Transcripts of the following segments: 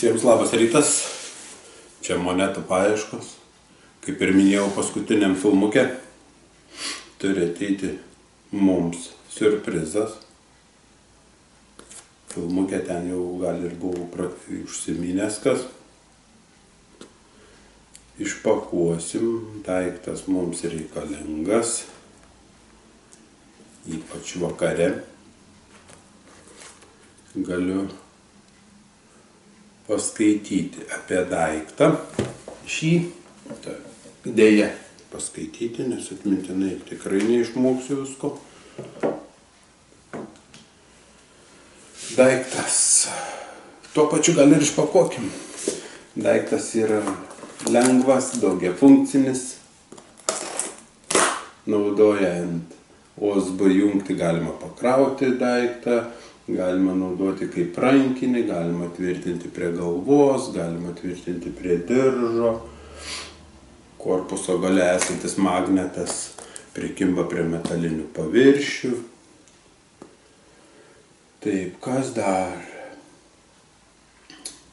Visiems labas rytas, čia monetų paieškos. Kaip ir minėjau paskutiniam filmuke, turi ateiti mums siurprizas. Filmuke ten jau gal ir buvau užsiminęs kas. Išpakuosim, daiktas mums reikalingas, ypač vakare. Galiu paskaityti apie daiktą. Šį dėja paskaityti, nes atmintinai tikrai neišmoksiu visko. Daiktas. Tuo pačiu gal ir išpakuokim. Daiktas yra lengvas, daugiafunkcinis. Naudojant USB jungtį galima pakrauti daiktą. Galima naudoti kaip rankinį, galima tvirtinti prie galvos, galima tvirtinti prie diržo. Korpuso gale esantis magnetas prikimba prie metalinių paviršių. Taip, kas dar?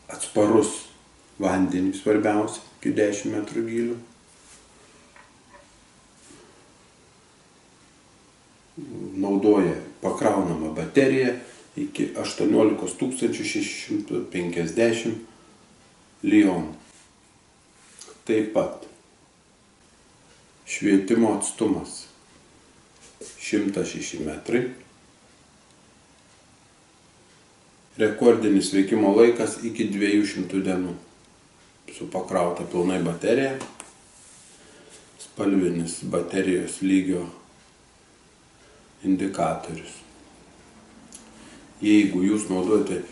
Atsparus vandeniui svarbiausia, iki 10 metrų gylio. Naudoja pakraunamą bateriją iki 18 650 lionų. Taip pat švietimo atstumas 106 metrai. Rekordinis veikimo laikas iki 200 dienų. Su pakrauta pilnai baterija. Spalvinis baterijos lygio indikatorius. Jeigu jūs naudojate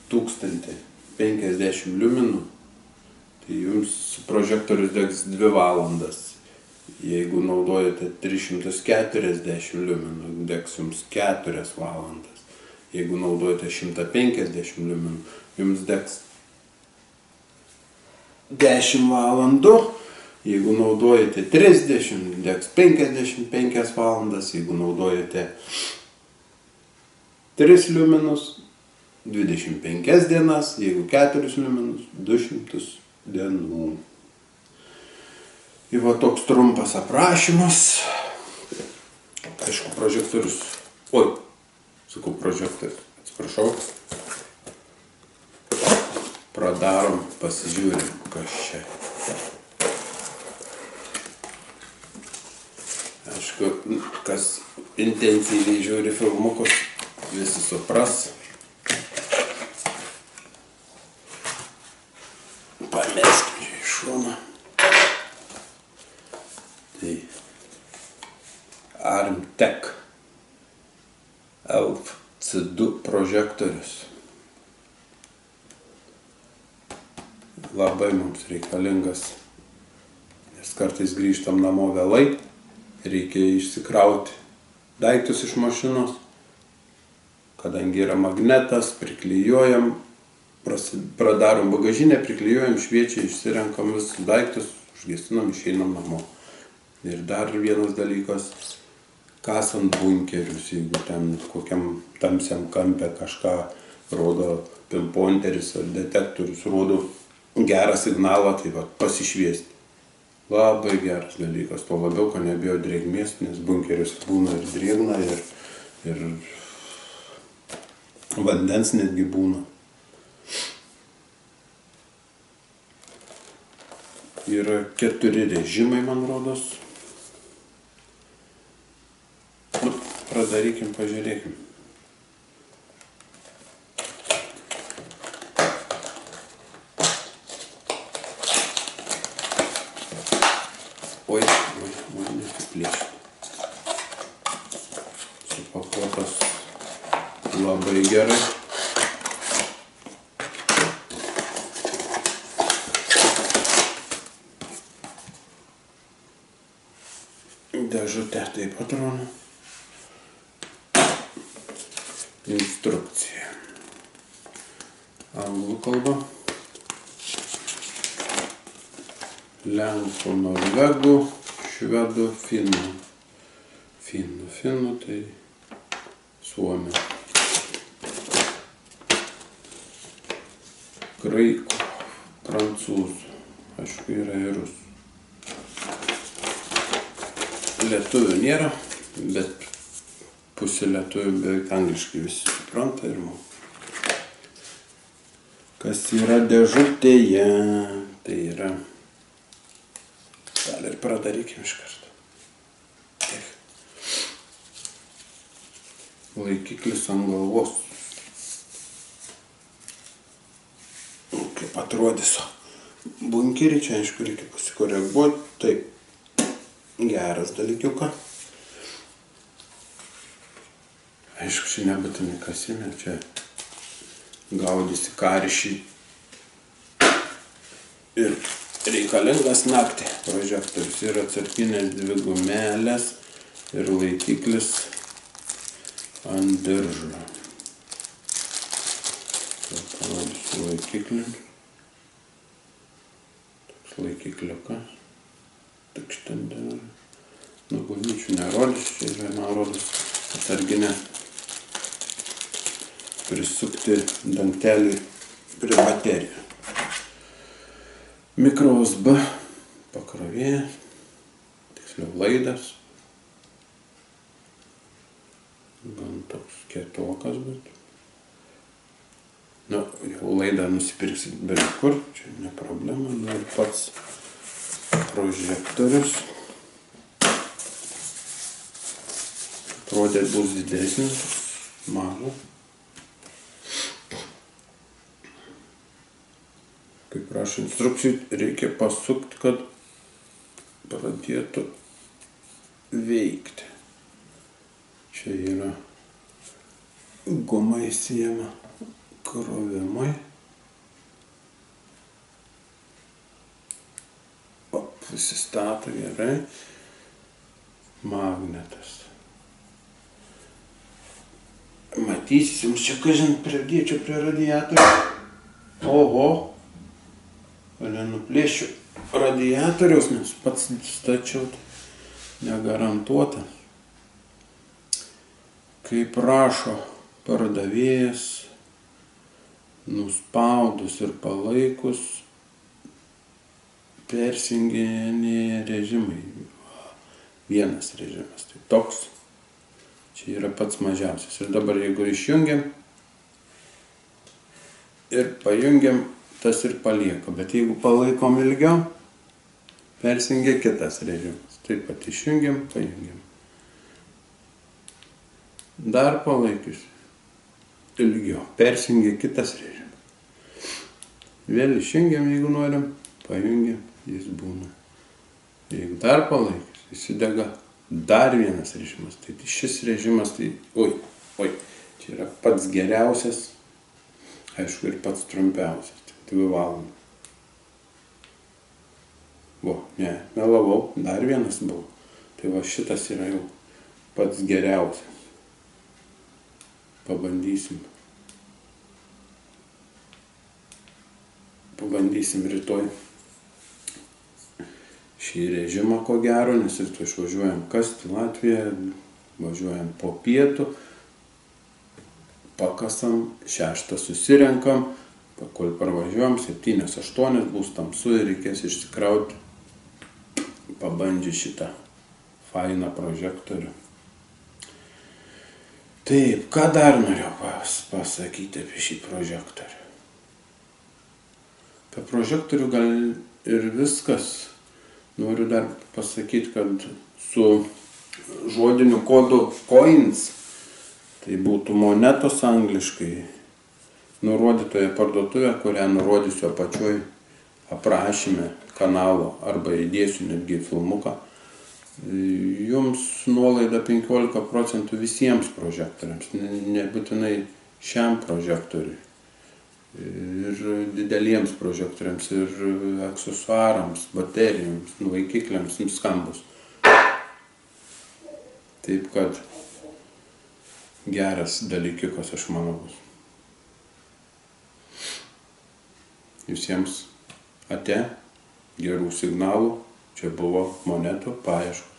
1050 liuminų, tai jums prožektorius degs 2 valandas. Jeigu naudojate 340 liuminų, degs jums 4 valandas. Jeigu naudojate 150 liuminų, jums degs 10 valandų. Jeigu naudojate 30, degs 55 valandas. Jeigu naudojate 3 liuminus, 25 dienas. Jeigu 4 liuminus, 200 dienų. Ir va toks trumpas aprašymas. Aišku, prožektorius. Prožektorius. Atsiprašau. Pradarom, pasižiūrim, kas čia. Aišku, kas intensyviai žiūri filmukus, visi supras. Pameskim į šoną. Tai Armtec ELF C2 prožektorius. Labai mums reikalingas, nes kartais grįžtam namo vėlai. Reikia išsikrauti daiktus iš mašinos. Kadangi yra magnetas, priklijuojam, pradarom bagažinę, priklijuojam, šviečia, išsirenkam visus daiktus, užgesinam, išeinam namo. Ir dar vienas dalykas, kasant bunkerius, jeigu ten kokiam tamsiam kampe kažką rodo pinpointeris ar detektorius, rodo gerą signalą, tai va, pasišviesti. Labai geras dalykas, tuo labiau, kad nebijo drėgmės, nes bunkeris būna ir drėgna, ir vandens netgi būna. Yra 4 režimai, man rodos. Pradarykim, pažiūrėkim. Nesiplėšti. Supakuotas labai gerai. Dėžutė taip atrodo. Instrukcija. Anglų kalba. Lenkų, norvegų, švedų, finų. Finų, tai suomių. graikų, prancūzų, aišku, yra ir rusų. Lietuvių nėra, bet pusė lietuvių beveik angliškai visi supranta ir moka. Kas yra dėžutėje, tai yra, gal ir pradarykim iš karto. Laikiklis ant galvos. Kaip atrodys bunkerį, čia aišku reikia pasikoreguoti, taip, geras dalykiukas. Aišku, čia nebūtinai kasime, čia gaudysi karšį ir reikalingas naktį prožektorius. Yra atsarginės 2 gumelės ir laikiklis ant diržo. Parodysiu laikiklį. Toks laikikliukas. Tik šitą nugulyčių nerodysiu, čia yra, man rodos, atsarginė. Prisukti dangtelį prie baterijų. Mikro USB pakrovėjas, tiksliau laidas. Gan toks kietokas, bet... Na, jau laidą nusipirksit bet kur, čia ne problema, ir pats prožektorius. Atrodė bus didesnis, mažas. Kaip prašo instrukcijų, reikia pasukti, kad pradėtų veikti. Čia yra guma įsijama krovimui. Susistato gerai. Magnetas. Matysim, čia kažin pridėčiau prie radiatorių. Oho! Nenuplėšiu radiatoriaus, nes pats stačiau, negarantuota. Kaip rašo pardavėjas, nuspaudus ir palaikus persijunginėja režimai. Vienas režimas, tai toks. Čia yra pats mažiausias. Ir dabar jeigu išjungiam ir pajungiam, tas ir palieka. Bet jeigu palaikom ilgiau, persijungia kitas režimas. Taip pat išjungiam, pajungiam. Dar palaikius ilgiau, persijungia kitas režimas. Vėl išjungiam, jeigu norim, pajungiam, jis būna. Jeigu dar palaikius, įsidega dar vienas režimas. Tai šis režimas, tai oi, čia yra pats geriausias, aišku, ir pats trumpiausias. 2 valandas. Melavau, dar vienas buvo. Tai va šitas yra jau pats geriausias. Pabandysim. Pabandysim rytoj šį režimą ko gero, nes rytoj išvažiuojam kasti Latviją, važiuojam po pietų, pakasam, 6 susirenkam, kol parvažiuojam, 7-8 bus tamsu ir reikės išsikrauti, pabandžiu šitą fainą prožektorių. Taip, ką dar norėjau pasakyti apie šį prožektorių? Apie prožektorių gal ir viskas. Noriu dar pasakyti, kad su žodiniu kodu coins, tai būtų monetos angliškai, nurodytoje parduotuvė, kurią nurodysiu apačioj aprašyme kanalo arba įdėsiu netgi filmuką. Jums nuolaida 15% visiems prožektoriams, nebūtinai šiam prožektoriui. Ir dideliems prožektoriams, ir aksesuarams, baterijoms, vaikikliams, skambus. Taip kad geras dalykiukas, aš manau, bus. Visiems ate, gerų signalų, čia buvo monetų paieškos.